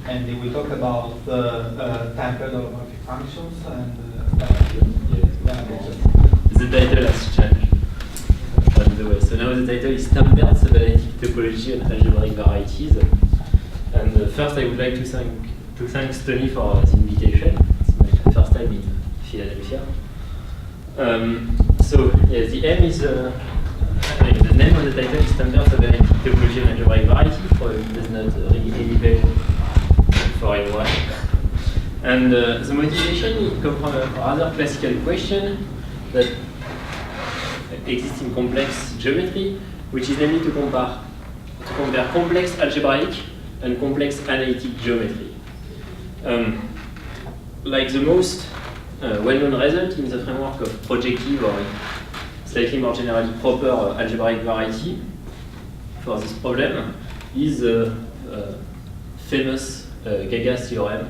and they will talk about tempered holomorphic functions and the title has changed, by the way. So now the title is Tempered Cybernetic Topology and Algebraic Varieties. And first, I would like to thank Tony for the invitation. It's my first time in Philadelphia. So yes, the aim is the name of the title is Tempered Cybernetic Topology and Algebraic Variety. For there's not really any page for anyone. And the motivation comes from a rather classical question that exists in complex geometry, which is namely to compare complex algebraic and complex analytic geometry. Like the most well-known result in the framework of projective or slightly more generally proper algebraic variety for this problem is the famous Gaga theorem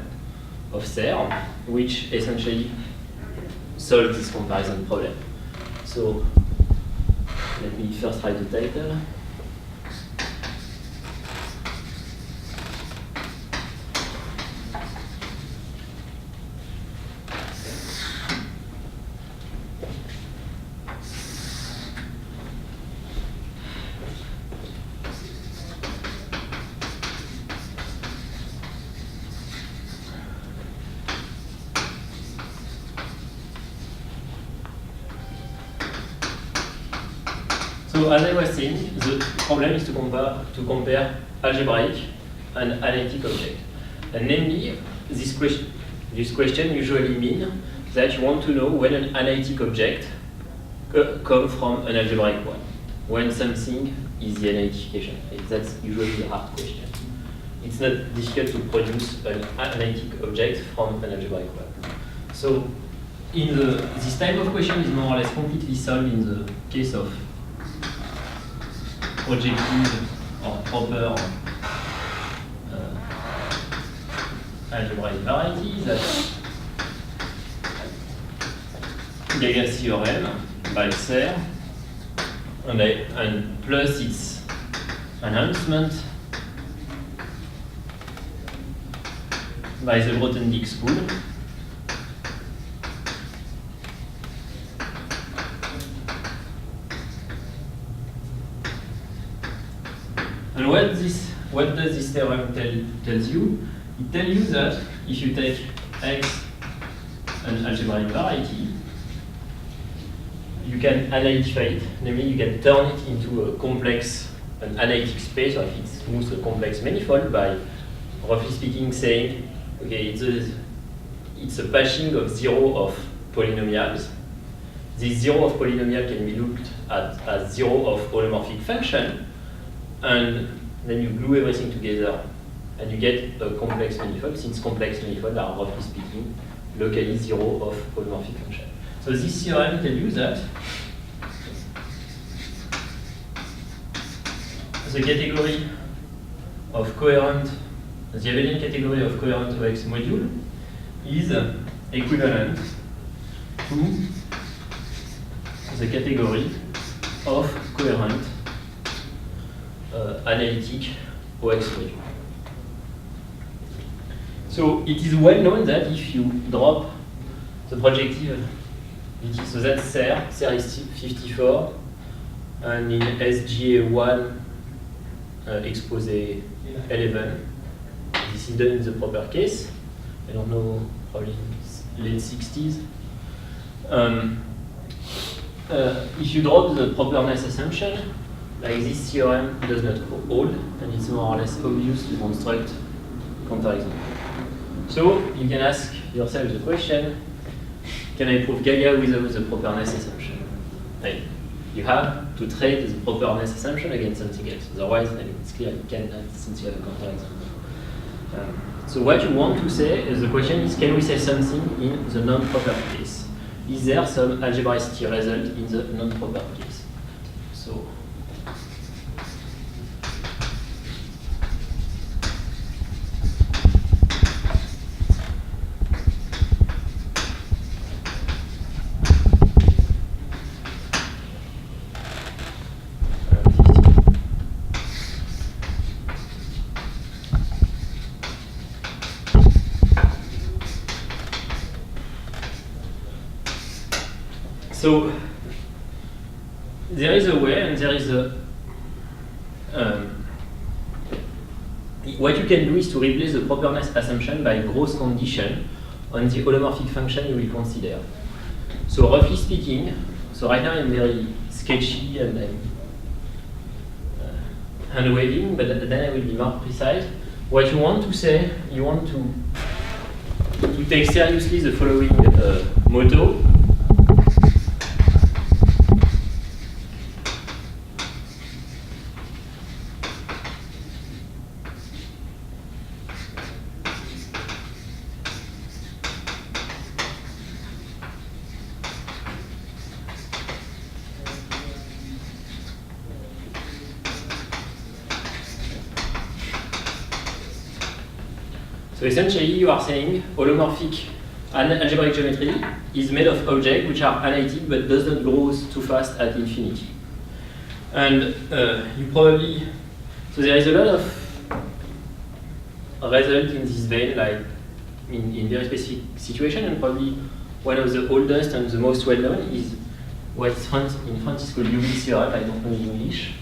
of Serre, which essentially solves this comparison problem. So let me first write the title. So as I was saying, the problem is to compare algebraic and analytic object. And namely, this question usually means that you want to know when an analytic object comes from an algebraic one, when something is the analytification. That's usually the hard question. It's not difficult to produce an analytic object from an algebraic one. So this type of question is more or less completely solved in the case of projective or proper algebraic variety, that Gaga theorem by Serre and plus its enhancement by the Grothendieck school. And what does this theorem tells you? It tells you that if you take X an algebraic variety, you can analytify it. Namely, you can turn it into a complex, an analytic space, or if it's smooth, a complex manifold by, roughly speaking, saying, okay, it's a patching of zero of polynomials. This zero of polynomial can be looked at as zero of holomorphic function. And then you glue everything together and you get a complex manifold, since complex manifolds are, roughly speaking, locally zero of holomorphic function. So this theorem tells you that the category of coherent, the abelian category of coherent OX module is equivalent to the category of coherent analytic OX module. So it is well known that if you drop the projective VT, so that's Serre is 54, and in SGA1 expose 11, this is done in the proper case. I don't know, probably late 60s. If you drop the properness assumption, like this theorem does not hold, and it's more or less obvious to construct comparison. So you can ask yourself the question, can I prove Gaga without the properness assumption? Like, you have to trade the properness assumption against something else. Otherwise, it's clear you cannot, since you have a comparison. So what you want to say is, the question is, can we say something in the non-proper case? Is there some algebraicity result in the non-proper case? So So there is a way, and there is a what you can do is to replace the properness assumption by gross condition on the holomorphic function you will consider. So roughly speaking, so right now I'm very sketchy and I'm hand waving, but then I will be more precise. What you want to say, you want to take seriously the following motto. So essentially, you are saying holomorphic algebraic geometry is made of objects which are analytic but does not grow too fast at infinity. And you probably, so there is a lot of result in this vein, like in very specific situation, and probably one of the oldest and the most well-known is what's in France is called Liouville theorem. I don't know in English.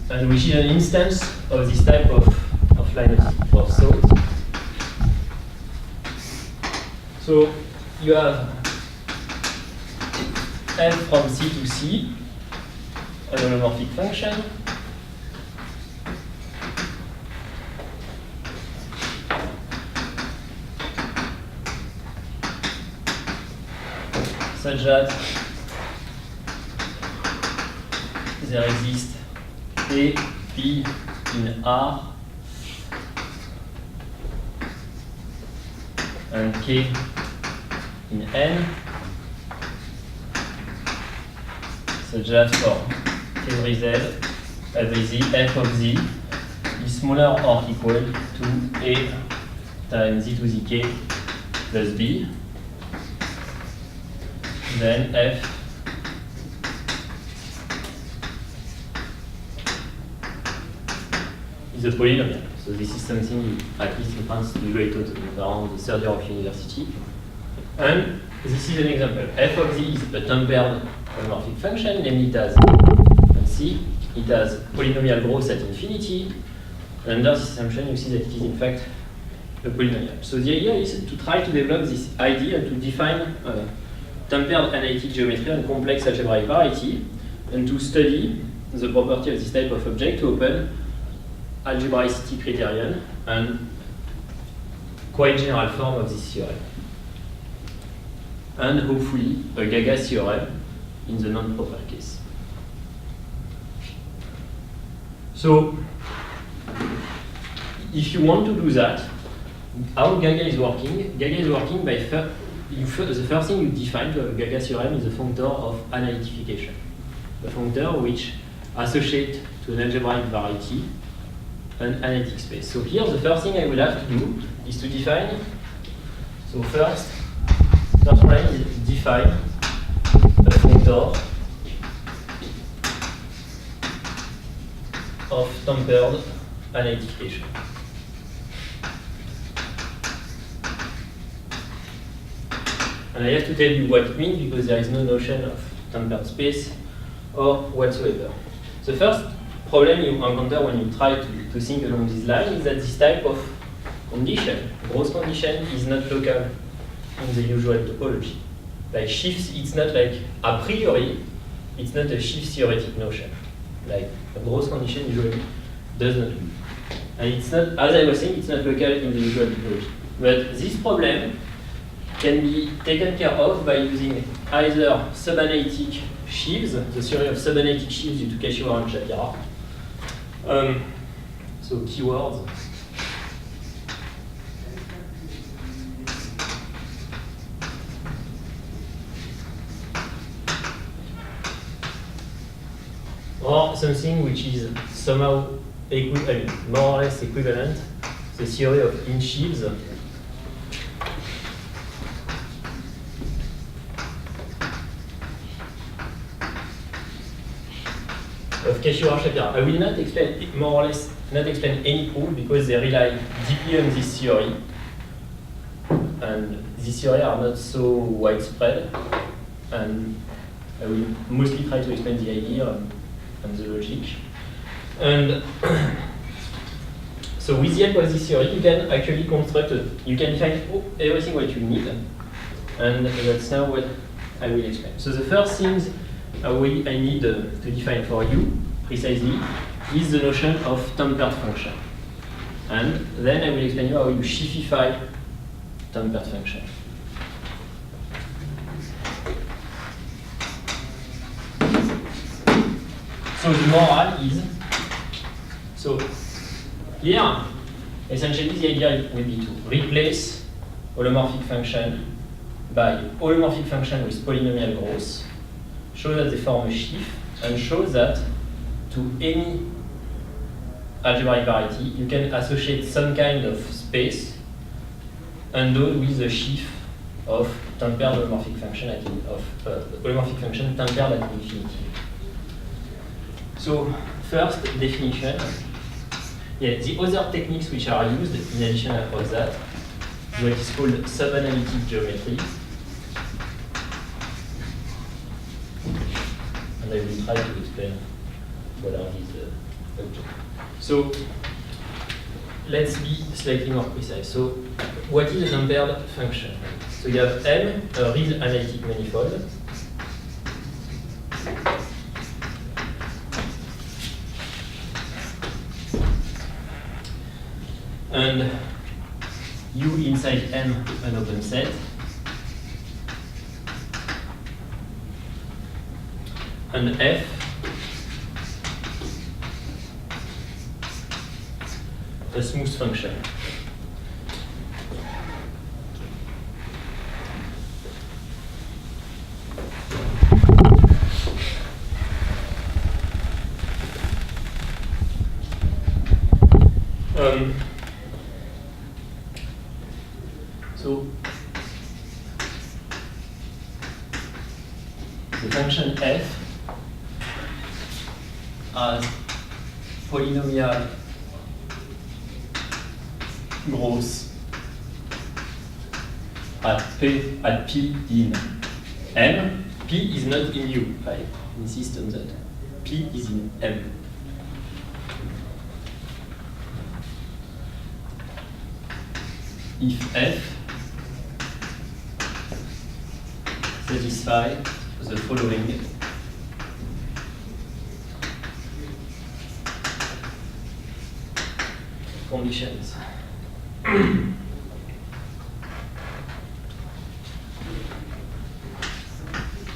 And which is an instance of this type of line of thought. So you have f from C to C, an holomorphic function. Such that there exists A, P in R and K in N, such that for every Z, every Z, f of Z is smaller or equal to A times Z to the K plus B, then F is a polynomial. So this is something, at least in France, usually taught around the third year of university. And this is an example. F of Z is a tempered holomorphic function, namely it has, let's see, it has polynomial growth at infinity. And under this assumption, you see that it is in fact a polynomial. So the idea is to try to develop this idea and to define tempered analytic geometry and complex algebraic variety, and to study the property of this type of object to open algebraicity criterion and quite general form of this theorem. And hopefully a Gaga theorem in the non-proper case. So if you want to do that, how Gaga is working? Gaga is working by the first thing you define to have a Gaga theorem is a functor of analytification. A functor which associates to an algebraic variety an analytic space. So here the first thing I will have to do is to define, so first one is define a functor of tempered analytification. And I have to tell you what it means because there is no notion of tempered space or whatsoever. The first problem you encounter when you try to think along this line is that this type of condition, gross condition, is not local in the usual topology. Like shifts, it's not like a priori, it's not a shift theoretic notion. Like a gross condition usually does not do. And it's not, as I was saying, it's not local in the usual topology. But this problem can be taken care of by using either subanalytic sheaves, the theory of subanalytic sheaves due to Kashiwara and Shapira. So keywords. Or something which is somehow more or less equivalent, the theory of in-sheaves. Of Kashiwara-Shapira. I will not explain, more or less, not explain any proof because they rely deeply on this theory. and these theories are not so widespread, and I will mostly try to explain the idea and the logic. And so with the help of this theory, you can actually construct, you can define everything what you need, and that's now what I will explain. So the first thing I need to define for you precisely is the notion of tempered function. And then I will explain you how you Schiffify tempered function. So the moral is, so here, essentially the idea will be to replace holomorphic function by holomorphic function with polynomial growth, show that they form a sheaf, and show that to any algebraic variety, you can associate some kind of space endowed with a sheaf of tempered holomorphic function holomorphic function tempered at infinity. So first definition. Yeah, the other techniques which are used in addition of that, what is called subanalytic geometry. And I will try to explain what are these objects. So let's be slightly more precise. So what is a tempered function? So you have M, a real analytic manifold. And U inside M, an open set. And F a smooth function. So the function f has polynomial growth at P in M. P is not in U. I insist on that. P is in M. If F satisfy the following conditions.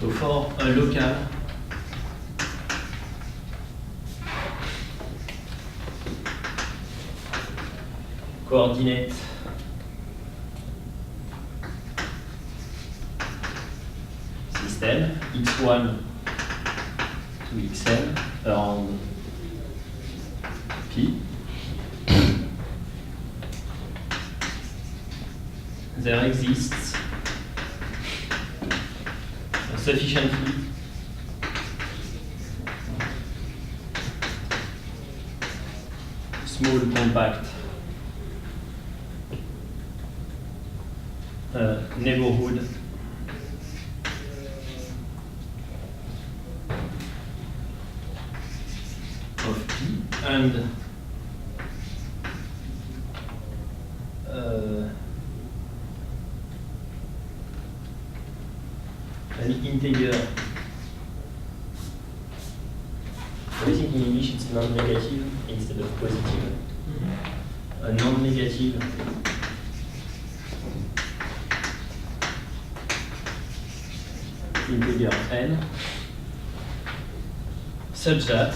So for a local coordinate system x1 to xn around P, there exists a sufficiently small compact neighborhood of P and an integer. I think in English it's non-negative instead of positive. A non-negative integer n such that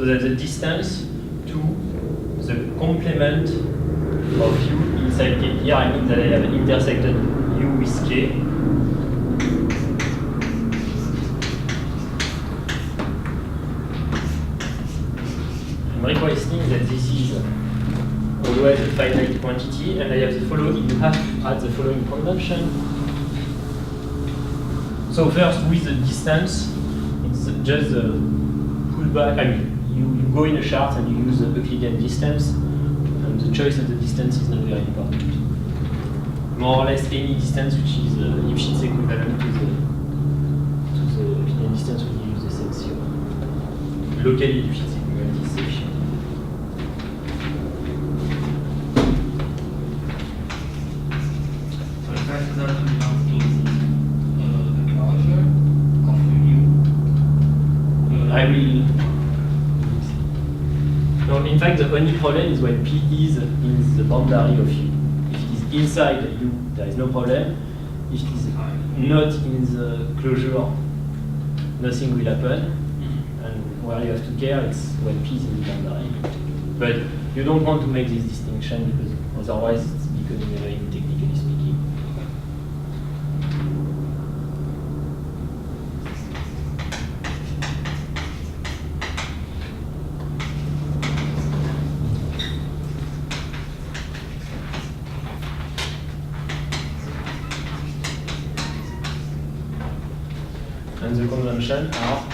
the distance to the complement of U inside K. Here I mean that I have intersected U with K. I'm requesting that this is always a finite quantity, and I have the following. You have to add the following convention. So first, with the distance, it's just the pullback. I mean, you go in a chart and you use the Euclidean distance, and the choice of the distance is not very important. More or less any distance which is Lipschitz equivalent to the Euclidean distance when you use the same theorem. Locally, Lipschitz equivalent is sufficient. So it doesn't belong to the closure of U. I will. No, in fact, the only problem is when P is in the boundary of U. If it is inside U, there is no problem. If it is not in the closure, nothing will happen. And where you have to care is when P is in the boundary. But you don't want to make this distinction because otherwise it's becoming very technically speaking. And the convention are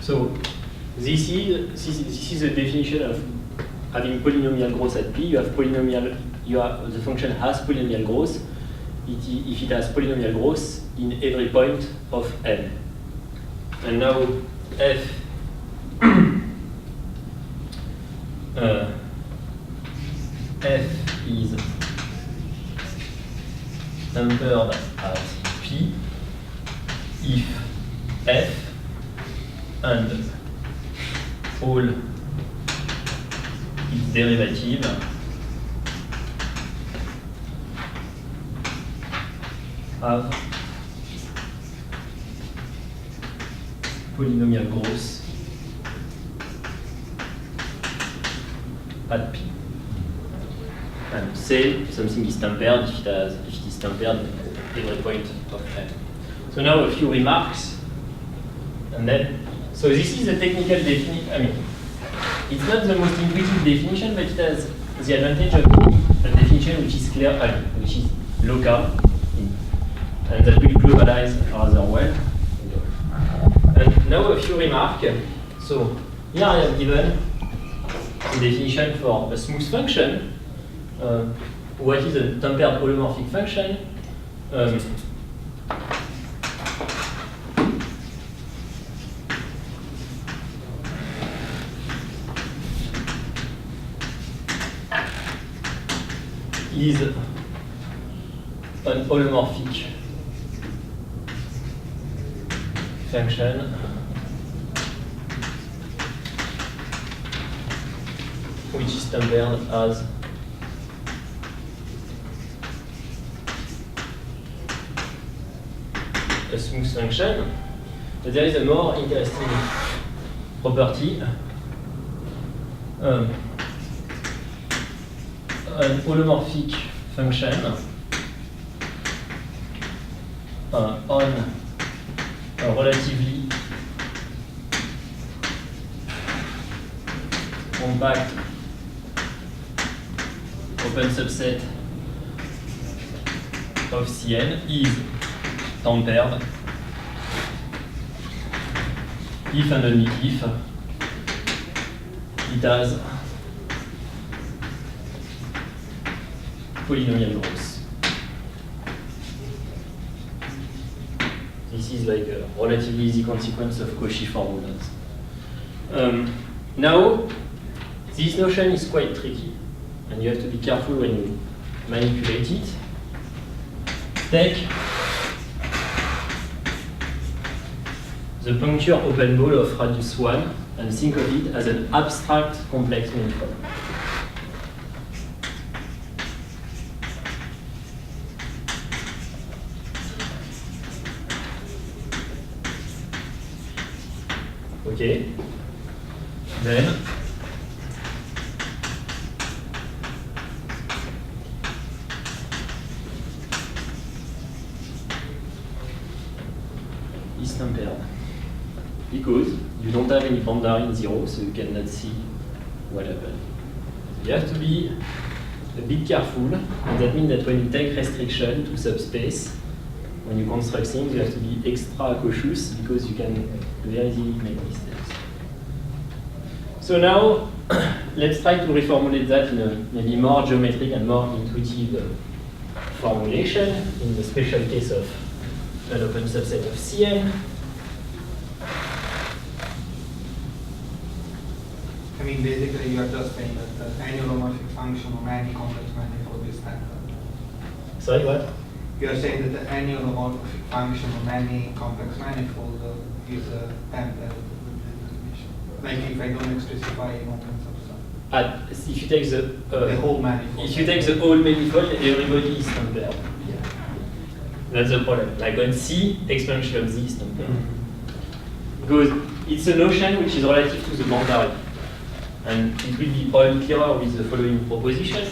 so this is the definition of having polynomial growth at P. You have the function has polynomial growth if it has polynomial growth in every point of n. And now f f is tempered as P if f and all its derivative have polynomial growth at P. And say something is tempered if it is tempered at every point of n. So now a few remarks, and then so this is a technical definition. I mean, it's not the most intuitive definition, but it has the advantage of a definition which is clear, which is local, and that will globalize rather well. And now a few remarks. So here I have given the definition for a smooth function. What is a tempered holomorphic function? Is an holomorphic function which is tempered as a smooth function. But there is a more interesting property. An holomorphic function on a relatively compact open subset of Cn is tempered if and only if it has polynomial growth. This is like a relatively easy consequence of Cauchy formulas. Now, this notion is quite tricky, and you have to be careful when you manipulate it. Take the puncture open ball of radius 1 and think of it as an abstract complex manifold. Okay. Then is tempered because you don't have any boundary in 0, so you cannot see what happened. You have to be a bit careful, and that means that when you take restriction to subspace, when you construct things, you have to be extra cautious because you can very easily make mistakes. So now, let's try to reformulate that in a maybe more geometric and more intuitive formulation in the special case of an open subset of Cn. I mean, basically, you are just saying that any holomorphic function of any complex manifold is tempered. Sorry, what? You are saying that any holomorphic function of any complex manifold is tempered with this definition. Like if I don't specify an open subset. If you take The whole manifold. If you take the whole manifold, everybody is tempered. That's the problem. Like on C, exponential of Z is tempered. Because it's a notion which is relative to the boundary. And it will be probably clearer with the following proposition.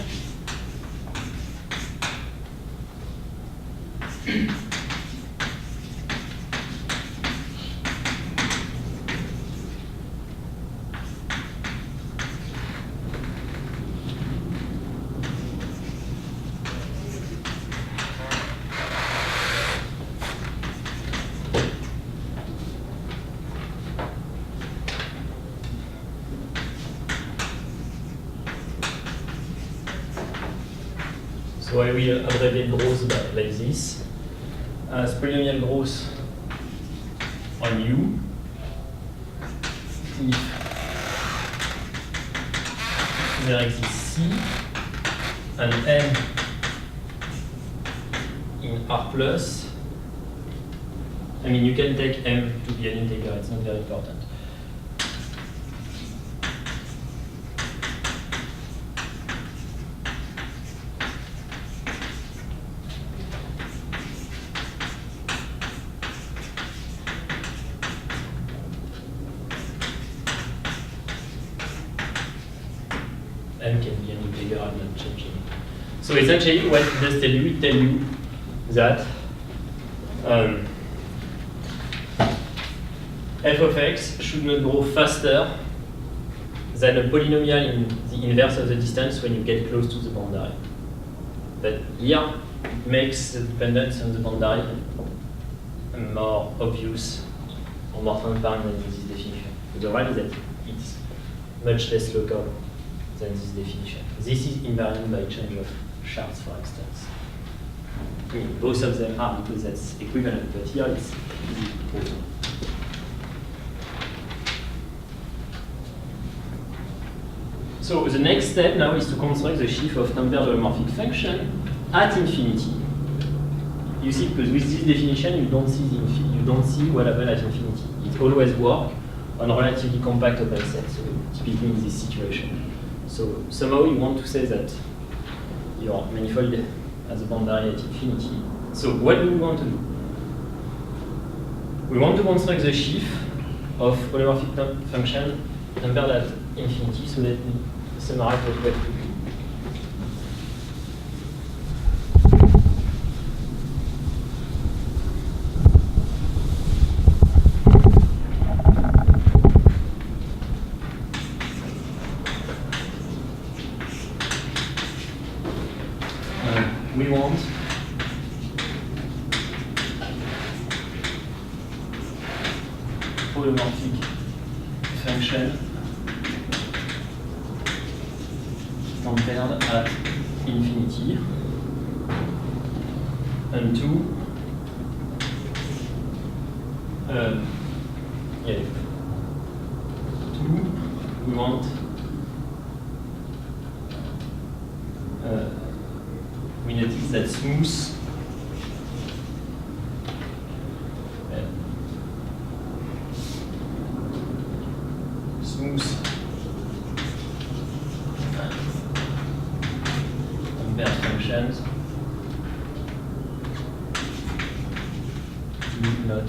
So I will abbreviate growth like this. As polynomial growth on U, if there exists C and M in R plus, I mean, you can take M to be an integer, it's not very important. M can be an integer, I'm not changing. So essentially, what it does tell you, it tells you that f of x should not grow faster than a polynomial in the inverse of the distance when you get close to the boundary. But here, it makes the dependence on the boundary more obvious or more transparent than in this definition. The one is that it's much less local than this definition. This is invariant by change of shards, for instance. I mean, both of them are because that's equivalent, but here it's easy to prove. So the next step now is to construct the sheaf of tempered holomorphic function at infinity. You see, because with this definition, you don't see what happens at infinity. It always works on relatively compact open sets, so typically in this situation. So somehow you want to say that your manifold has a boundary at infinity. So what do we want to do? We want to construct the sheaf of holomorphic function tempered at infinity, so let me summarize what we have to do. We want holomorphic function tempered at infinity, and two, we want we notice that smooth tempered functions do not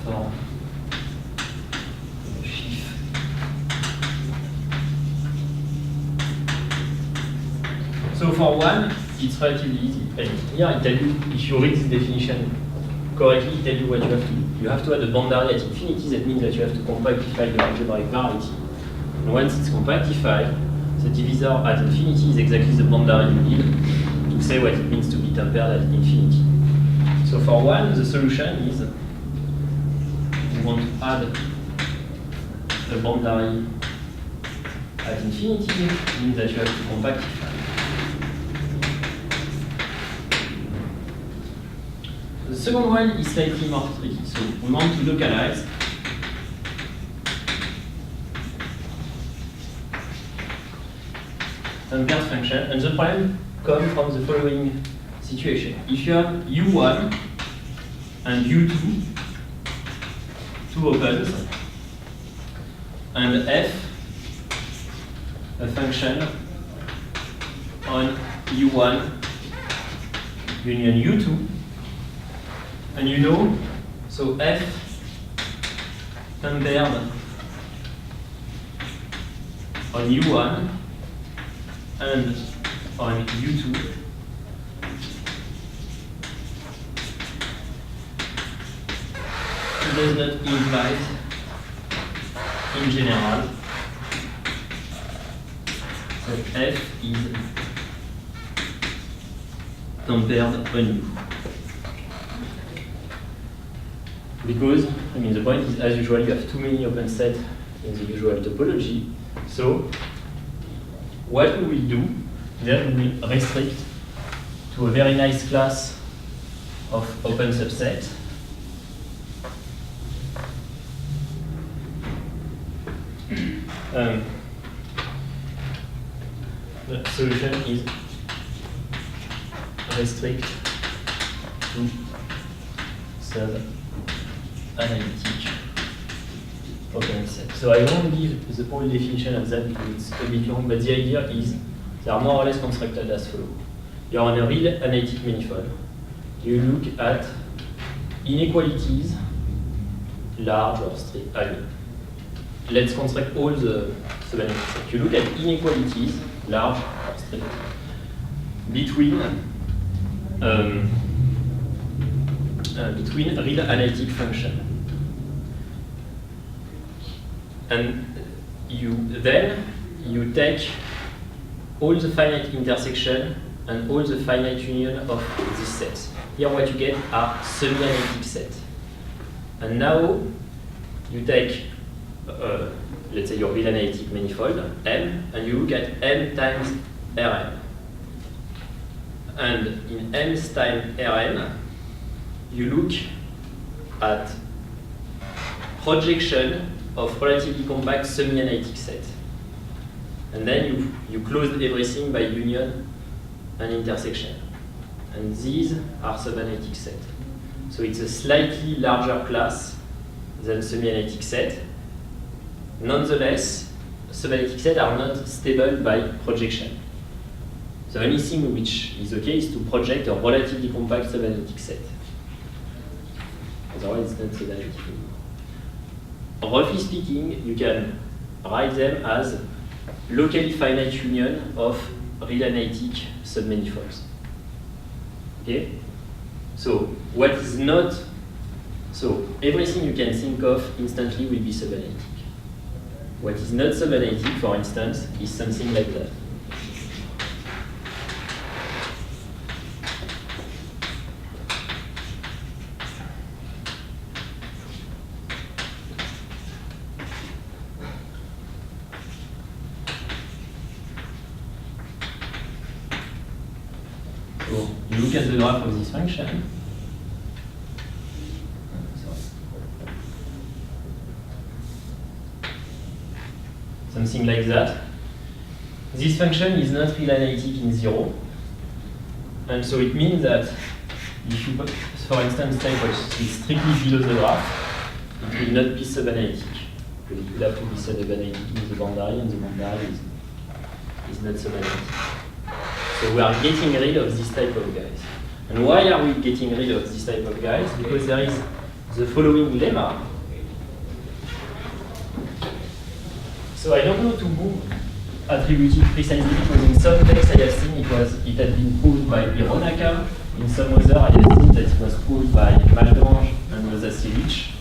form for one, it's relatively easy. And here I tell you, if you read this definition correctly, it tells you what you have to do. You have to add a boundary at infinity. That means that you have to compactify the algebraic variety. And once it's compactified, the divisor at infinity is exactly the boundary you need to say what it means to be tempered at infinity. So for one, the solution is you want to add a boundary at infinity, means that you have to compactify. The second one is slightly more tricky. So we want to localize tempered function, and the problem comes from the following situation. If you have U1 and U2, two opens, and F, a function on U1 union U2, and you know, so F tempered on U1 and on U2 does not invite, in general, that F is tempered on U. Because, I mean, the point is, as usual, you have too many open sets in the usual topology. So, what we will do, then we will restrict to a very nice class of open subsets. The solution is restrict to sub-analytic open set. So I won't give the whole definition of that because it's a bit long, but the idea is they are more or less constructed as follows. You're on a real analytic manifold. You look at inequalities, large or strict. Let's construct all the sub-analytic sets. You look at inequalities, large or strict, between real analytic function. And then you take all the finite intersection and all the finite union of these sets. Here what you get are semi-analytic sets. And now you take, let's say, your real analytic manifold, M, and you look at M times Rn. And in M times Rn, you look at projection of relatively compact semi-analytic set. And then you close everything by union and intersection. And these are sub-analytic sets. So it's a slightly larger class than semi-analytic set. Nonetheless, sub-analytic sets are not stable by projection. The only thing which is okay is to project a relatively compact sub-analytic set. Otherwise, it's not sub-analytic anymore. Roughly speaking, you can write them as locally finite union of real analytic submanifolds. Okay? So what is not, so everything you can think of instantly will be subanalytic. What is not subanalytic, for instance, is something like that. So you look at the graph of this function. Something like that. This function is not real analytic in 0. And so it means that if you, for instance, take what is strictly below the graph, it will not be subanalytic. Because it will have to be subanalytic in the boundary, and the boundary is not subanalytic. So we are getting rid of this type of guys. And why are we getting rid of this type of guys? Because there is the following lemma. So I don't know to whom attributed precisely because in some text I have seen it had been proved by Hironaka, in some other I have seen that it was proved by Malgrange and Zasevich.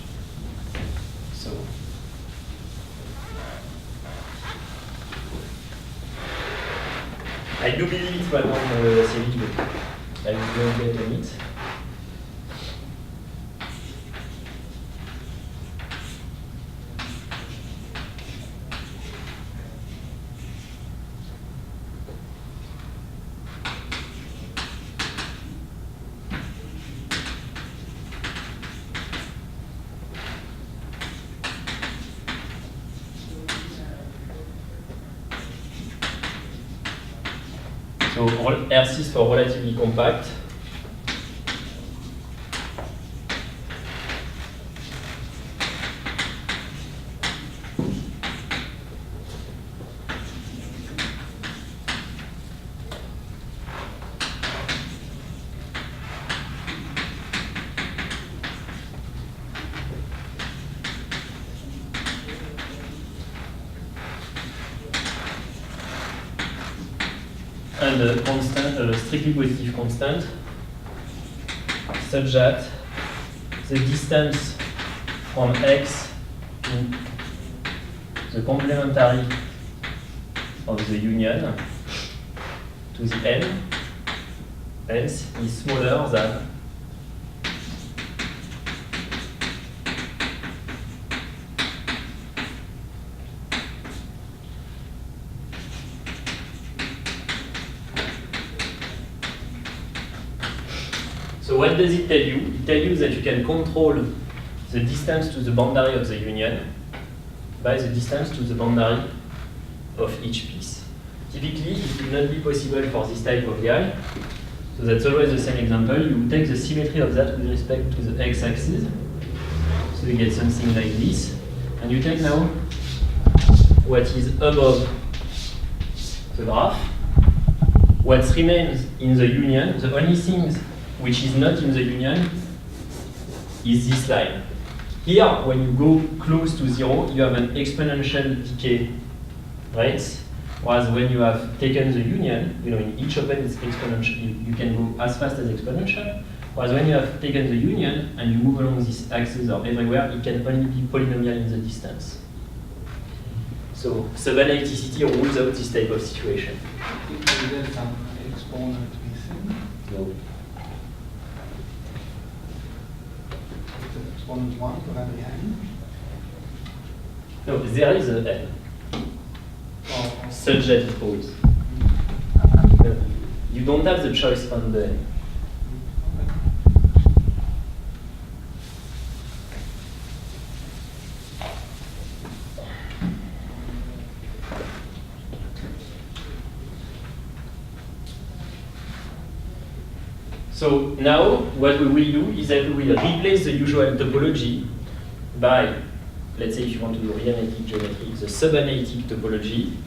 So I do believe it's Malgrange and Zasevich, but I will get on it. So R6 for relatively compact. And a constant, a strictly positive constant, such that the distance from X to the complementary of the union to the N hence is smaller than So what does it tell you? It tells you that you can control the distance to the boundary of the union by the distance to the boundary of each piece. Typically, it will not be possible for this type of guy. So that's always the same example. You take the symmetry of that with respect to the x-axis. So you get something like this. And you take now what is above the graph. What remains in the union, the only thing which is not in the union is this line. Here, when you go close to 0, you have an exponential decay rate, whereas when you have taken the union, in each open it's exponential, you can go as fast as exponential, whereas when you have taken the union and you move along this axis or everywhere, it can only be polynomial in the distance. So subanalticity rules out this type of situation. Is there some exponent missing? No. Exponent 1 to have the n? No, there is an n. Such that it holds. You don't have the choice on the n. So now what we will do is that we will replace the usual topology by, let's say if you want to do reanalytic geometry, the subanalytic topology.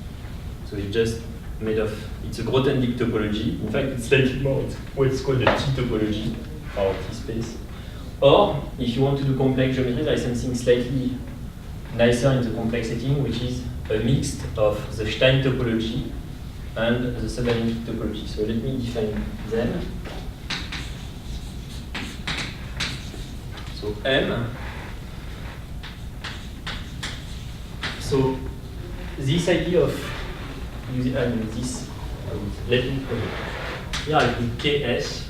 So it's just made of, it's a Grothendieck topology. In fact, it's slightly more, it's what's called a T topology, or T space. Or, if you want to do complex geometry, there is something slightly nicer in the complex setting, which is a mix of the Stein topology and the subanalytic topology. So let me define them. So M. So this idea of using this, let me put it. Here I put KS,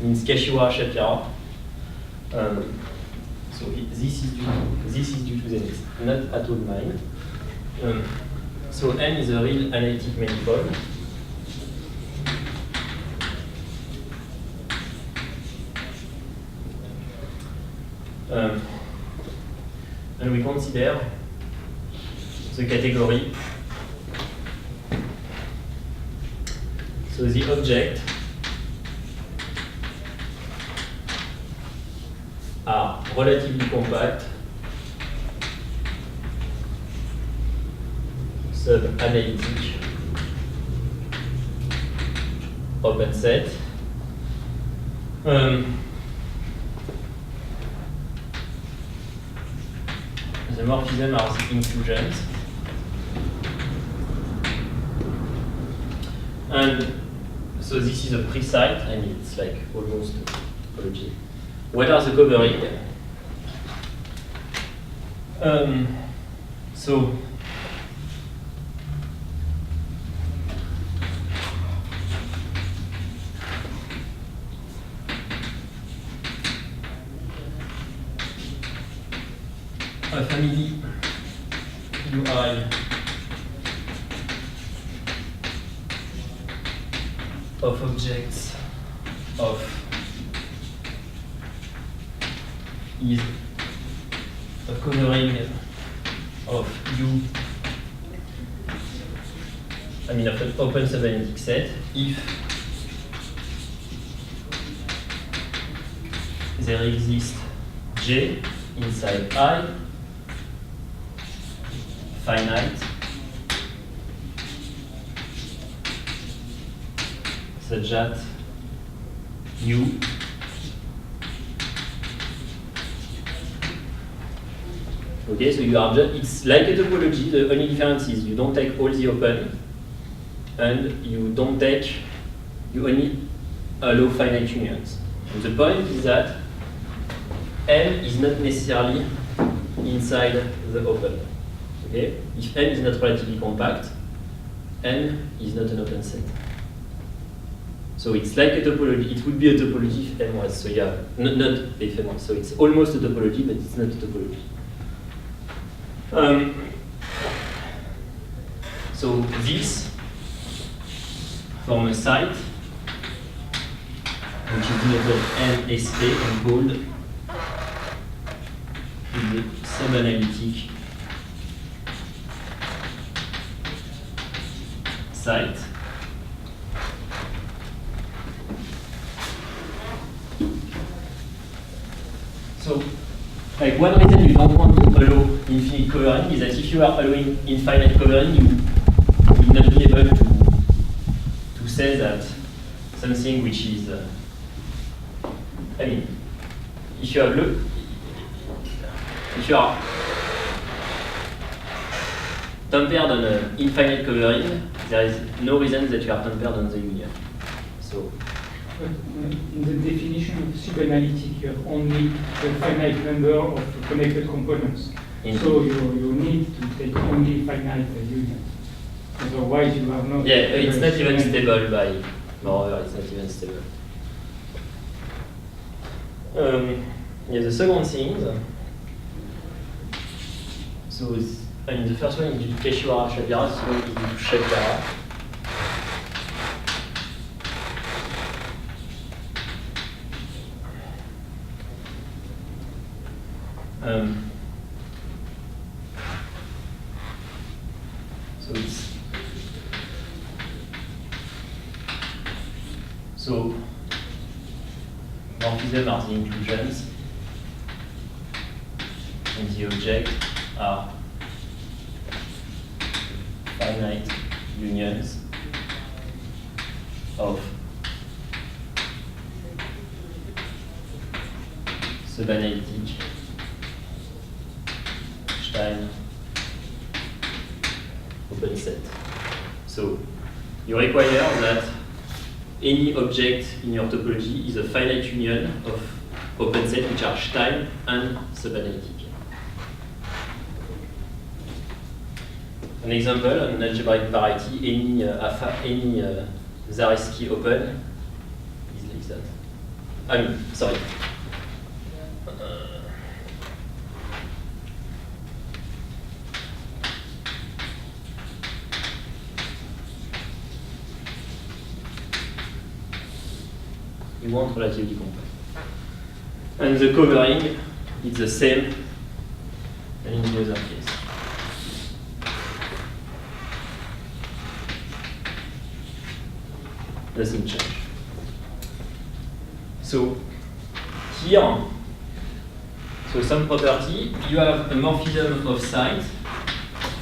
means Kashiwa Shapira. So this is due to them, not at all mine. So M is a real analytic manifold. And we consider the category. So the object are relatively compact, sub-analytic, open set. The morphism are the inclusions. And so this is a pre-site, and it's like almost topology. What are the covering? So a family UI of objects of is a covering of U, I mean of an open subanalytic set if there exists J inside I finite such that U okay, so you are just, it's like a topology, the only difference is you don't take all the open and you don't take, you only allow finite unions. And the point is that M is not necessarily inside the open. Okay? If M is not relatively compact, M is not an open set. So it's like a topology, it would be a topology if M was, so yeah, not if M was, so it's almost a topology, but it's not a topology. So this from a site which is denoted NSP and called the subanalytic site. So, like one reason you don't want to allow infinite covering is that if you are allowing infinite covering, you will not be able to say that something which is, I mean, if you have if you are tempered on an infinite covering, there is no reason that you are tempered on the union. So. In the definition of subanalytic, you have only a finite number of connected components. Indeed. So you need to take only finite unions. Otherwise, you have no. Yeah, it's not even stable by. Moreover, it's not even stable. Yeah, the second thing. So, I mean, the first one is due to Kashiwara-Shabira, the second is due to Shabira. So morphism are the inclusions, and the object are finite unions of subanalytic Stein open set. So you require that any object in your topology is a finite union of open sets which are Stein and subanalytic. An example, an algebraic variety, any Zariski open is like that. I mean, sorry. You want relatively compact. And the covering is the same as in the other case. Doesn't change. So here, so some property, you have a morphism of site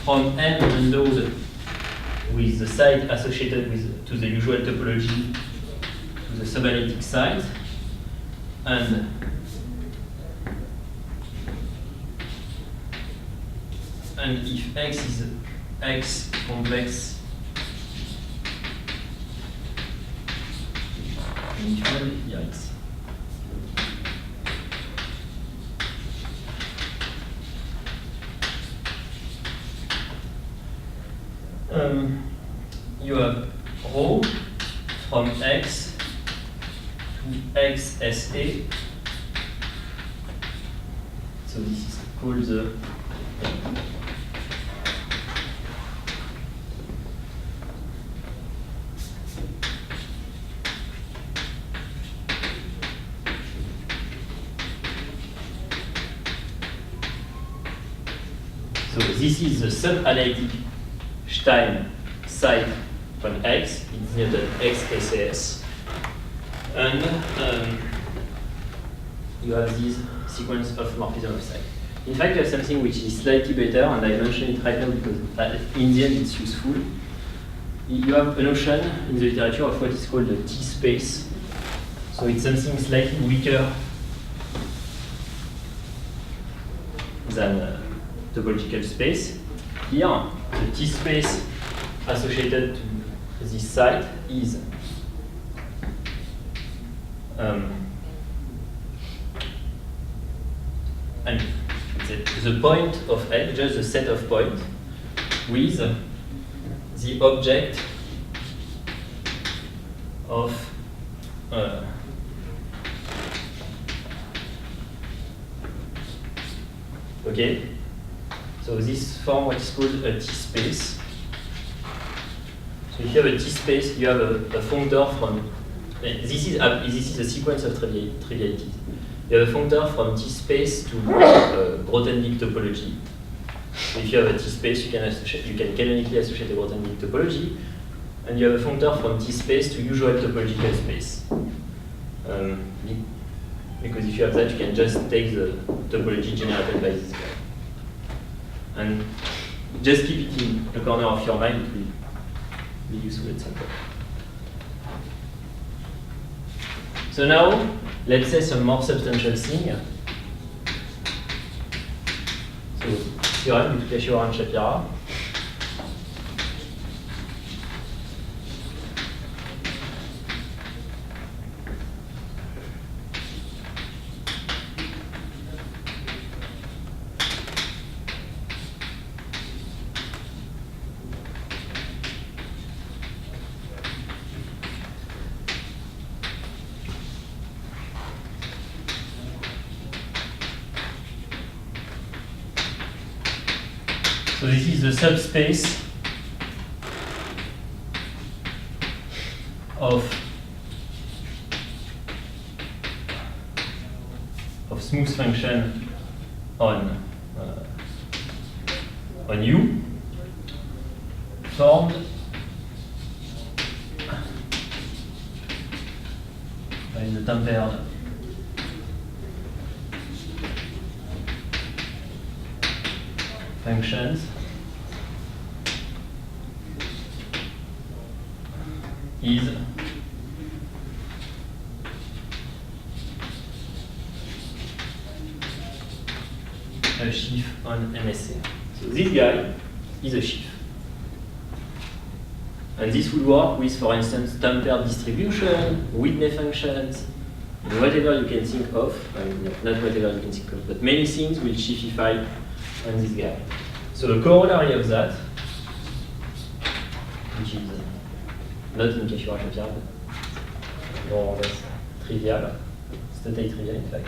from M endowed with the site associated with to the usual topology to the subanalytic site, and if X is X complex initial, here it's you have rho from x to xSA. So this is called the so this is the sub-analytic Stein site from X, it's near the XSAS. And you have this sequence of morphism of site. In fact, you have something which is slightly better, and I mention it right now because in the end it's useful. You have a notion in the literature of what is called the T-space. So it's something slightly weaker than topological space. Here, the T-space associated to this site is and the point of L, just the set of points, with the object of okay. So this form what is called a T-space. So if you have a T-space, you have a functor from this is a sequence of trivialities. You have a functor from T-space to Grothendieck topology. So if you have a T-space, you can canonically associate a Grothendieck topology, and you have a functor from T-space to usual topological space. Because if you have that, you can just take the topology generated by this guy. And just keep it in the corner of your mind, it will be useful at some point. So now, let's say some more substantial thing. So, théorème du Cauchy-Warren-Shapira. So this is the subspace of smooth function on U formed by the tempered functions is a sheaf on MSA. So this guy is a sheaf. And this would work with, for instance, tempered distribution, Whitney functions, whatever you can think of, not whatever you can think of, but many things will sheafify on this guy. So the corollary of that, which is not in Cauchy-Warren-Shapira, but more or less trivial, it's totally trivial in fact.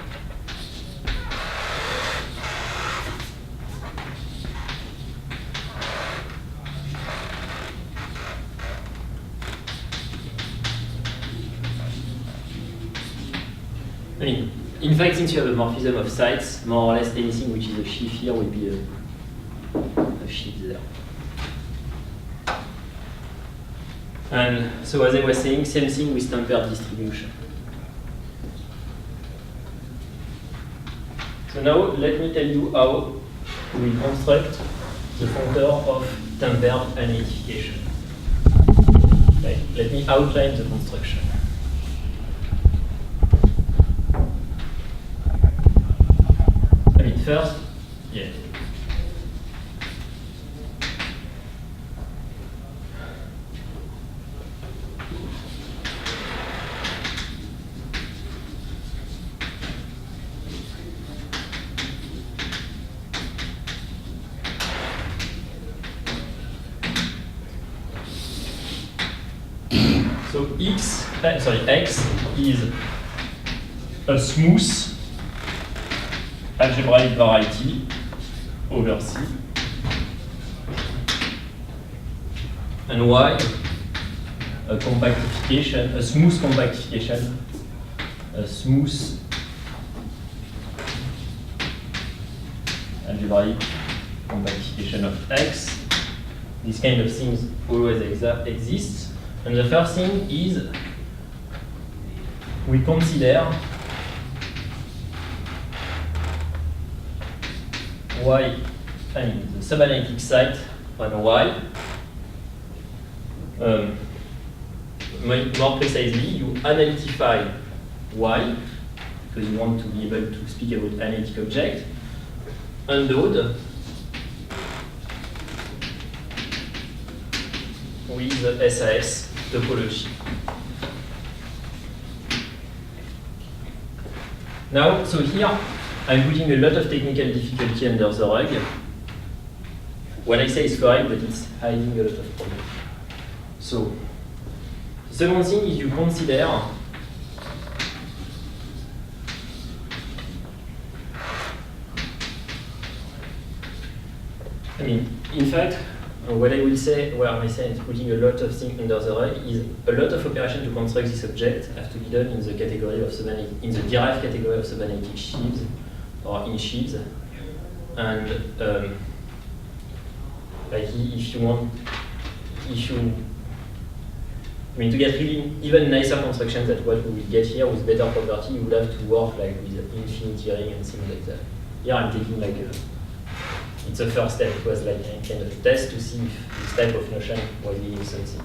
I mean, in fact, since you have a morphism of sites, more or less anything which is a sheaf here will be a sheaf there. And so as I was saying, same thing with tempered distribution. So now let me tell you how we construct the functor of tempered analytification. Okay. Let me outline the construction. I mean, first, yeah. So X is a smooth algebraic variety over C, and Y a compactification, a smooth compactification, a smooth algebraic compactification of X. These kind of things always exist. And the first thing is we consider Y, I mean the subanalytic site on Y. More precisely, you analytify Y, because you want to be able to speak about analytic object, endowed with the SAS topology. Now, so here, I'm putting a lot of technical difficulty under the rug. When I say it's correct, but it's hiding a lot of problems. So, the second thing is you consider in fact, what I will say, where I say it's putting a lot of things under the rug, is a lot of operations to construct this object have to be done in the category of in the derived category of subanalytic sheaves or in sheaves. And like if you to get really even nicer constructions than what we will get here with better property, you would have to work like with infinity ring and things like that. Here I'm taking like it's a first step. It was like a kind of test to see if this type of notion was giving something.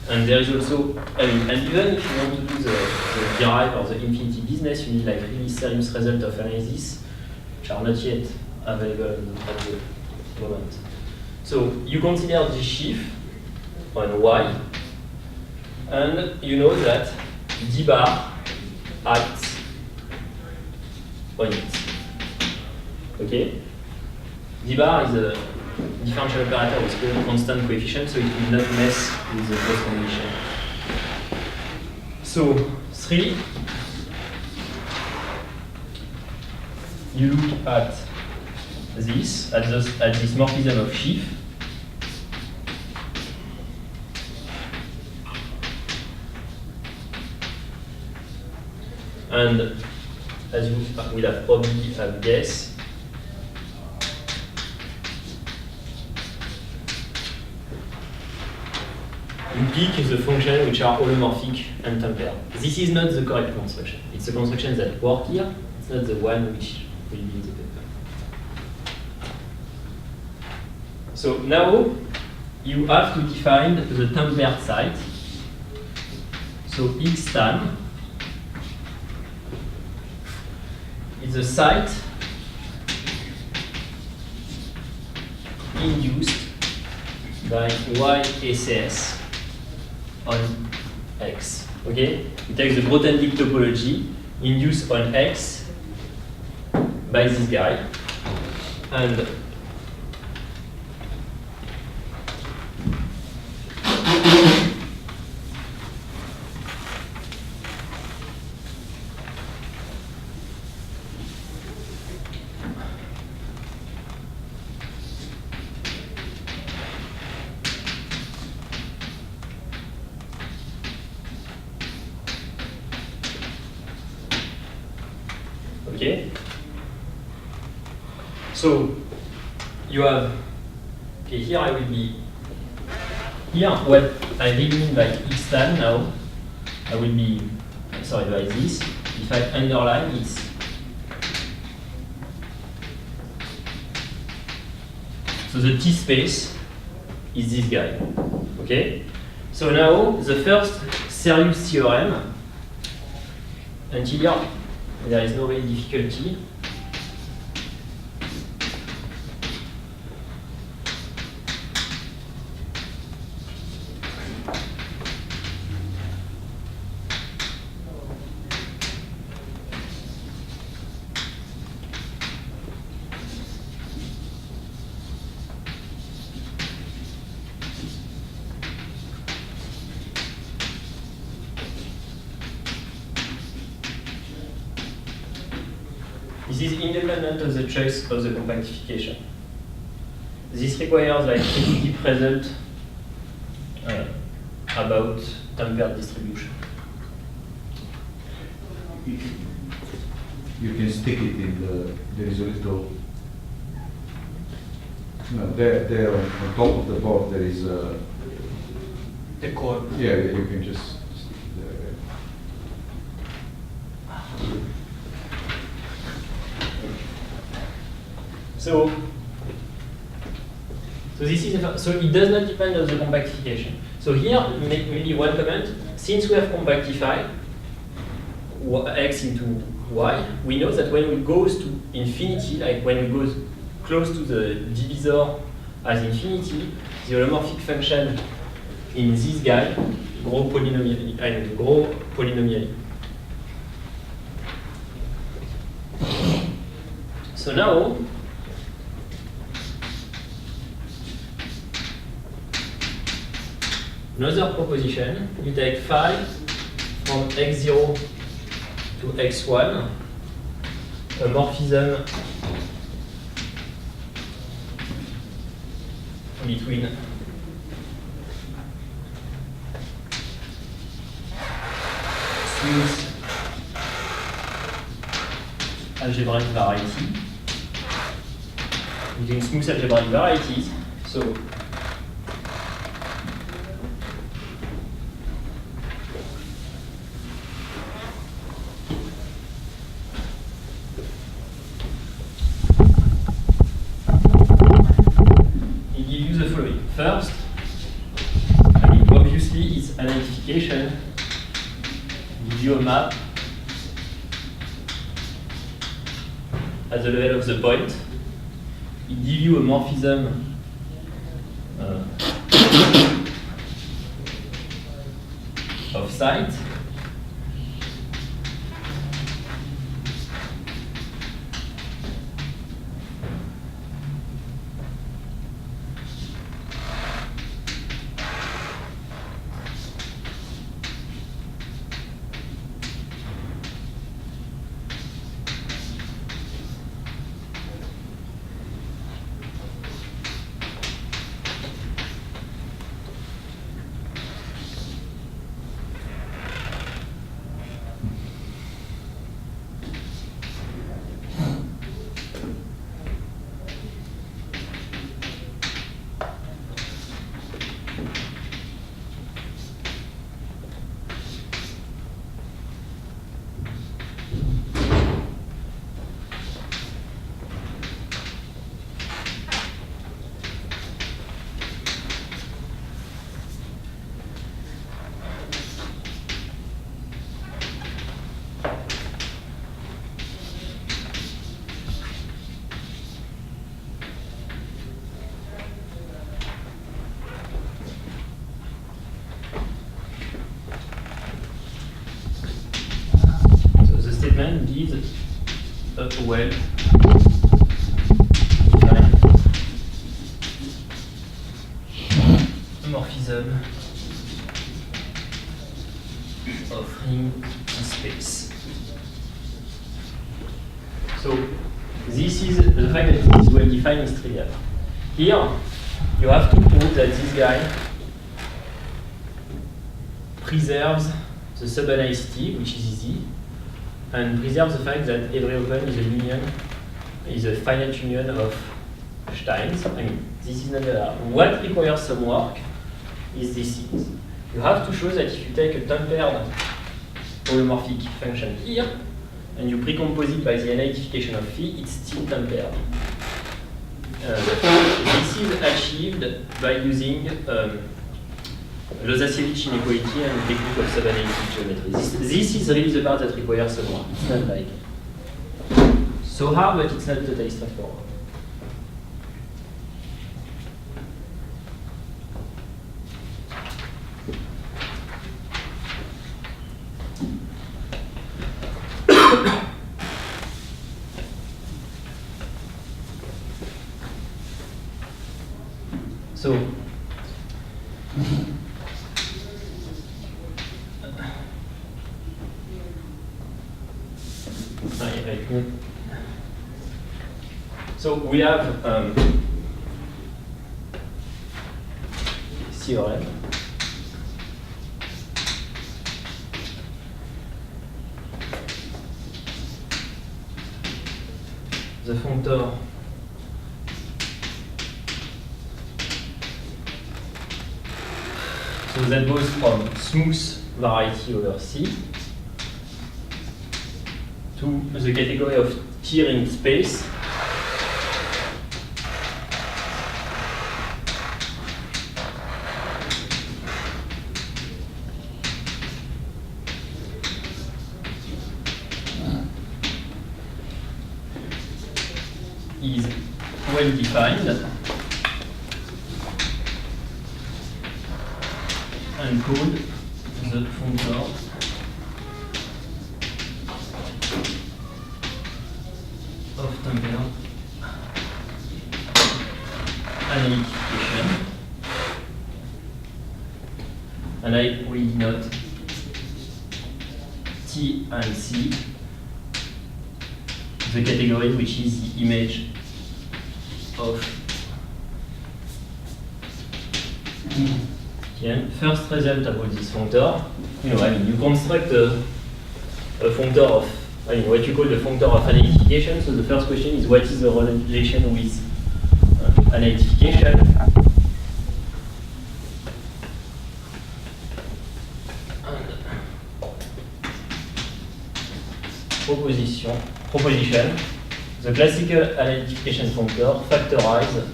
And there is also, and even if you want to do the derive or the infinity business, you need like really serious results of analysis, which are not yet available at the moment. So you consider this sheaf on Y, and you know that d bar acts on it. Okay? D bar is a differential operator with constant coefficient, so it will not mess with the cross condition. So 3, you look at this, at this morphism of sheaf. And as you will have probably guessed, you pick the functions which are holomorphic and tempered. This is not the correct construction. It's a construction that works here. It's not the one which will be in the paper. So now you have to define the tempered site. So X tan is a site induced by Y-SAS on X. Okay? We take the Grothendieck topology induced on X by this guy. And okay. So you have, okay, here I will be, here what I really mean by X tan now, I will be, sorry, by this, if I underline it, so the T space is this guy, okay? So now the first serious theorem, until here there is no real difficulty. is independent of the choice of the compactification. This requires like equity present about tempered distribution. You can stick it in there is a little, no, there on top of the board there is a, The core. yeah, you can just stick it there. So this is so it does not depend on the compactification. So here maybe one comment. Since we have compactified x into y, we know that when it goes to infinity, like when it goes close to the divisor as infinity, the holomorphic function in this guy grow polynomially. So now another proposition, you take phi from x0 to x1, a morphism between smooth algebraic variety, using smooth algebraic varieties. So first, I mean, obviously, its identification gives you a map at the level of the point. It gives you a morphism of site. Gives a well defined morphism of ring in space. So this is the fact that it is well defined is trivial. Here you have to prove that this guy preserves the subanicity, which is easy, and preserves the fact that every open is a union, is a finite union of Steins. I mean, this is not what requires some work is these things. You have to show that if you take a tempered holomorphic function here, and you precompose it by the identification of phi, it's still tempered. This is achieved by using Lozasiewicz inequality and technique of subanalytic geometry. This is really the part that requires some work. It's not like so hard, but it's not totally straightforward. So So we have theorem. The functor so that goes from smooth variety over C to the category of tiering space is well defined and called the functor of tempered analytification. And I will denote T and C, the category which is the image of first result about this functor. You construct a functor of, what you call the functor of analytification. So the first question is, what is the relation with analytification? Proposition. The classical analytification functor factorize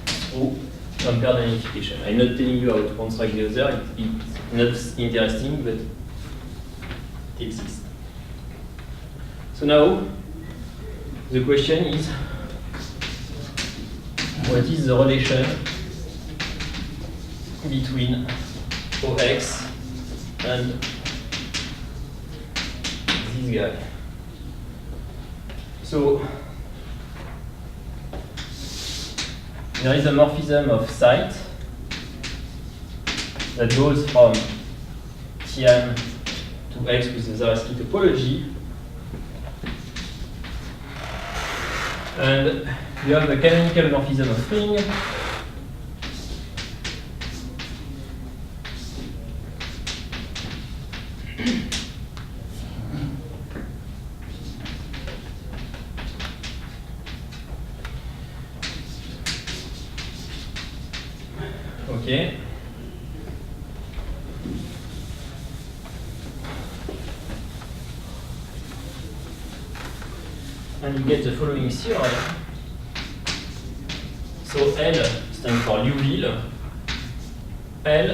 through tempered analytification. I'm not telling you how to construct the other, it's not interesting, but it exists. So now, the question is, what is the relation between OX and this guy? So there is a morphism of site that goes from Tn to X with the Zariski topology, and you have the canonical morphism of ring okay. And you get the following theorem. So L stands for Liouville. L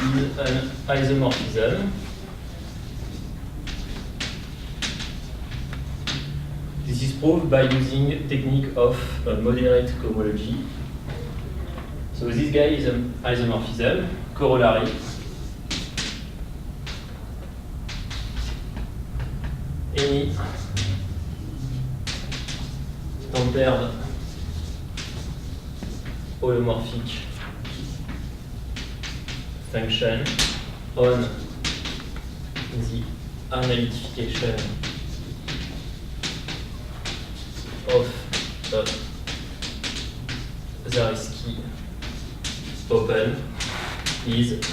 is an isomorphism. This is proved by using technique of moderate cohomology. So this guy is an isomorphism, corollary. Any tempered holomorphic function on the analytification of Zariski open is the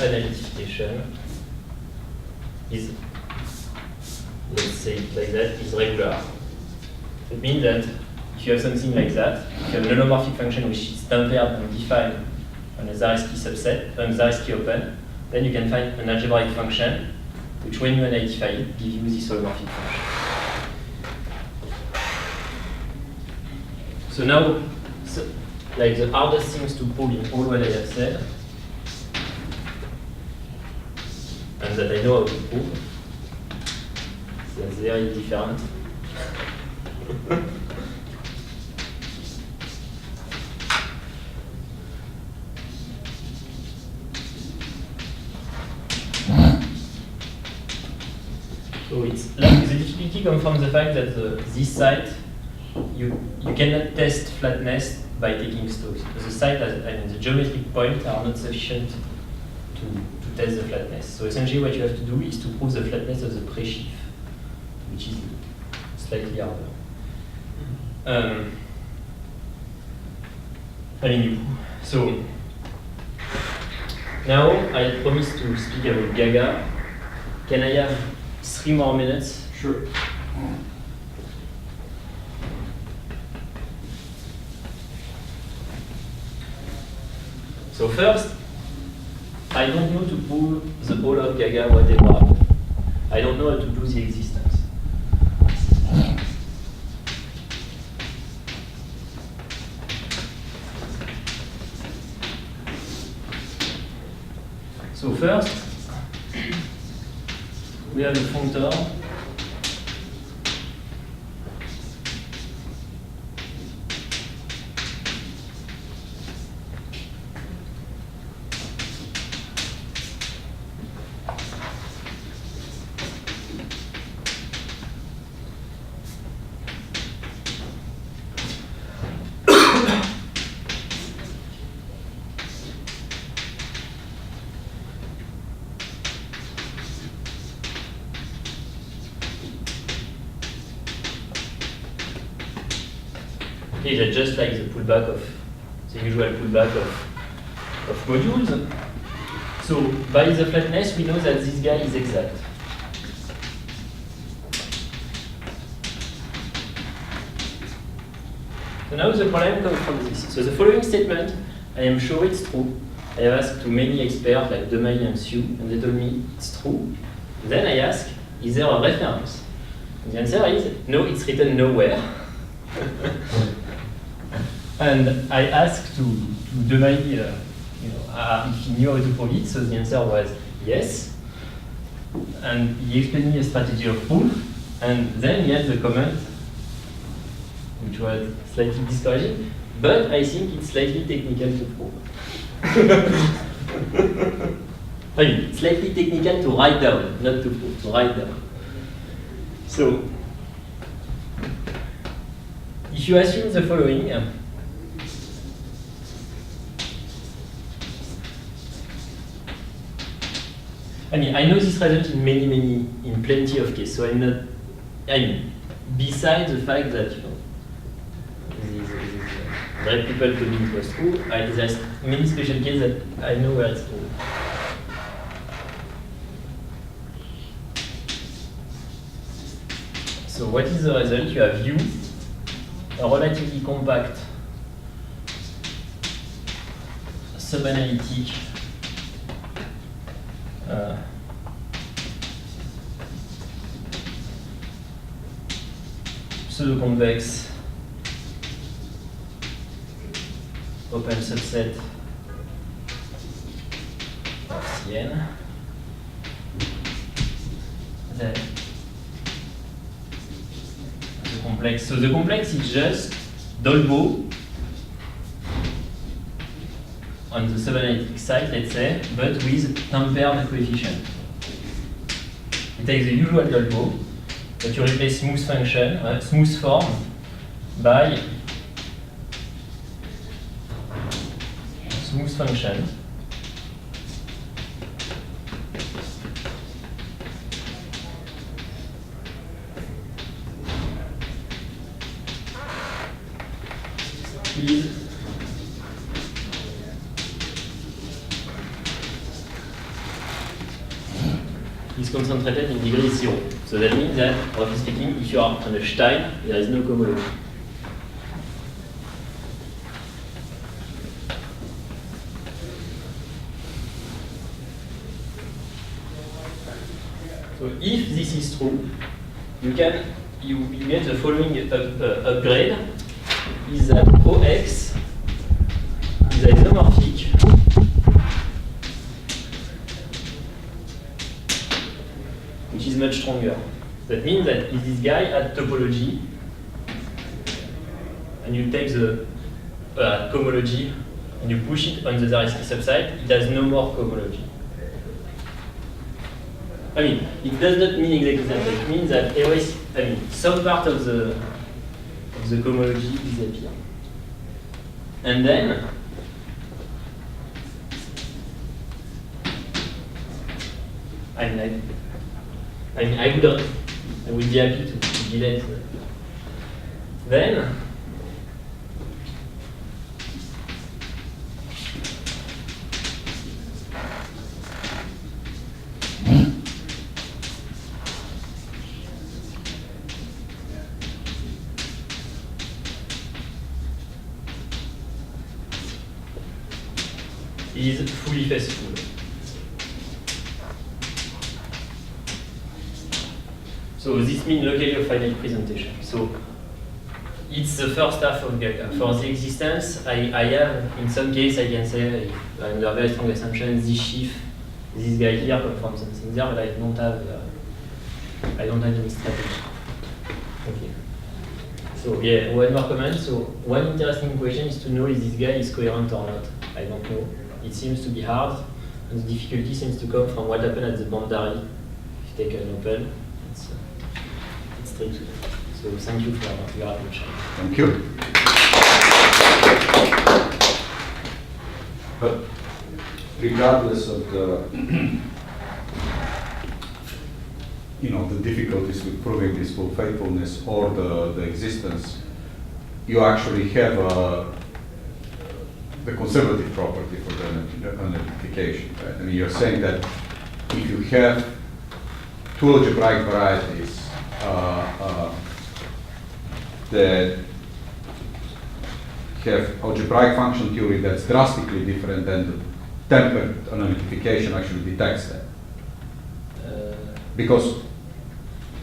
analytification is, let's say it like that, is regular. It means that if you have something like that, if you have an holomorphic function which is tempered and defined on a Zariski subset, on Zariski open, then you can find an algebraic function which, when you analytify it, gives you this holomorphic function. So now, like the hardest things to prove in all what I have said, and that I know how to prove, that's very different. So it's like the difficulty comes from the fact that this site, you cannot test flatness by taking Stokes. The site, the geometric points are not sufficient to test the flatness. So essentially what you have to do is to prove the flatness of the pre-sheaf, which is slightly harder. So now I promised to speak about Gaga. Can I have 3 more minutes? Sure. So first, I don't know to prove the whole of Gaga whatever. I don't know how to do the existence. So first, we have a functor. Okay, that's just like the pullback of the usual pullback of modules. So by the flatness, we know that this guy is exact. So now the problem comes from this. So the following statement, I am sure it's true. I have asked to many experts like Demaille and Hsu, and they told me it's true. Then I ask, is there a reference? And the answer is, no, it's written nowhere. And I asked to Demaille if he knew how to prove it, so the answer was yes. And he explained me a strategy of proof, and then he had the comment, which was slightly discouraging, but I think it's slightly technical to prove. I mean, slightly technical to write down, not to prove, to write down. So, if you assume the following, I mean, I know this result in plenty of cases, so I'm not, I mean, besides the fact that, that people told me it was true, there's many special cases that I know where it's true. So what is the result? You have U, a relatively compact subanalytic pseudo-convex open subset of Cn. Then the complex. So the complex is just Dolbeault on the subanalytic side, let's say, but with tempered coefficient. You take the usual Dolbeault, but you replace smooth function, smooth form, by smooth function. Is concentrated in degree 0. So that means that, roughly speaking, if you are on a Stein, there is no cohomology. So if this is true, you get the following upgrade, is that OX is isomorphic which is much stronger. That means that if this guy had topology, and you take the cohomology and you push it on the Zariski subside, it has no more cohomology. I mean, it does not mean exactly that. It means that some part of the cohomology disappears. And then I would be happy to delete. Then is fully faithful. So this means locally a finite presentation. So it's the first half of Gaga. For the existence, I have, in some case, I can say, under very strong assumption, this sheaf, this guy here come from something there, but I don't have any strategy. Okay. So yeah, one more comment. So one interesting question is to know if this guy is coherent or not. I don't know. It seems to be hard, and the difficulty seems to come from what happened at the boundary. If you take an open, it's tricky. So thank you for your attention. Thank you. But regardless of the, the difficulties with proving this full faithfulness or the existence, you actually have the conservative property for the unidentification, right? I mean, you're saying that if you have two algebraic varieties that have algebraic function theory that's drastically different than the tempered unidentification actually detects that. Because,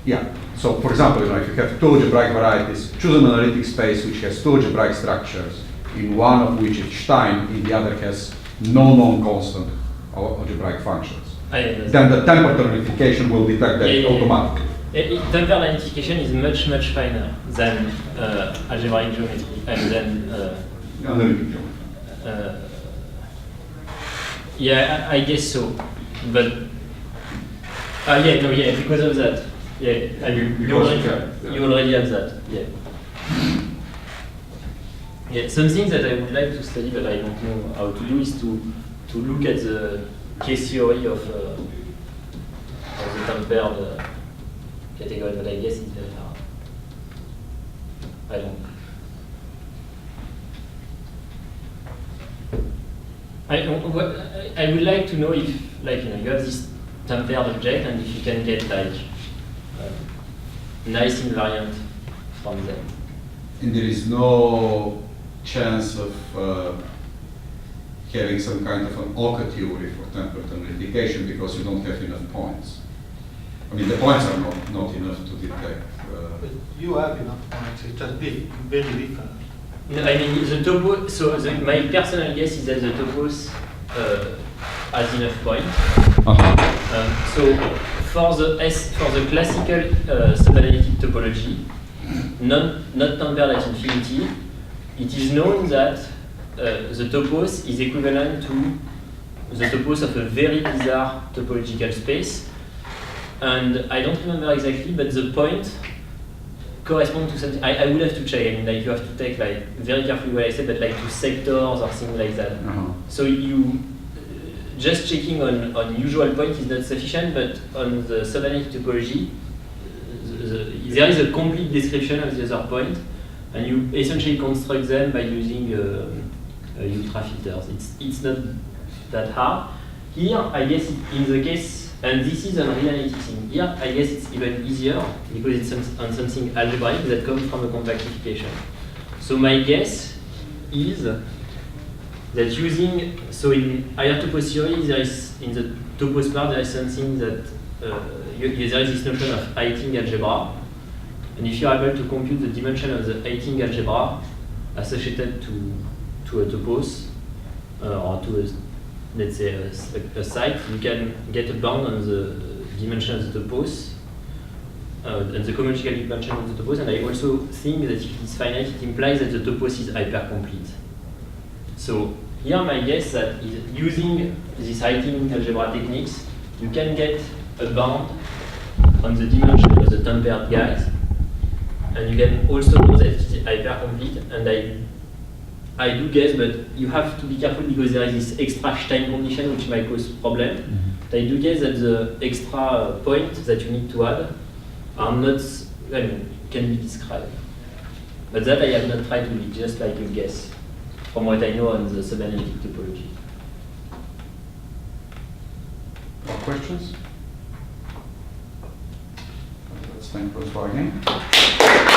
yeah, so for example, if you have two algebraic varieties, choose an analytic space which has two algebraic structures, in one of which is Stein, in the other has no known constant algebraic functions. Then the tempered unidentification will detect that automatically. Tempered identification is much, much finer than algebraic geometry and then analytic geometry. Yeah, I guess so. But because of that. Yeah, you already have that. Yeah. Yeah, something that I would like to study, but I don't know how to do, is to look at the case theory of the tempered category, but I guess it's very hard. I don't know. I would like to know if, you have this tempered object, and if you can get nice invariant from them. And there is no chance of having some kind of an Oka theory for tempered unidentification because you don't have enough points. I mean, the points are not enough to detect. But you have enough points, it's just very different. No, I mean, the topo, so my personal guess is that the topos has enough points. So for the classical subanalytic topology, not tempered at infinity, it is known that the topos is equivalent to the topos of a very bizarre topological space. And I don't remember exactly, but the point corresponds to something. I would have to check. I mean, you have to take very carefully what I said, but to sectors or things like that. So you just checking on usual point is not sufficient, but on the subanalytic topology, there is a complete description of the other point, and you essentially construct them by using ultra filters. It's not that hard. Here, I guess in the case, and this is a reality thing. Here, I guess it's even easier because it's on something algebraic that comes from a compactification. So my guess is that using, so in higher topos theory, there is, in the topos part, there is something that, there is this notion of Heyting algebra. And if you are able to compute the dimension of the Heyting algebra associated to a topos, or to a, let's say, a site, you can get a bound on the dimension of the topos, and the cohomological dimension of the topos. And I also think that if it is finite, it implies that the topos is hypercomplete. So here my guess that is using these Heyting algebra techniques, you can get a bound on the dimension of the tempered guys, and you can also know that it is hypercomplete. And I do guess, but you have to be careful because there is this extra Stein condition which might cause problem. But I do guess that the extra point that you need to add are not, can be described. But that I have not tried to be just like a guess from what I know on the subanalytic topology. More questions? Let's thank Volkswagen.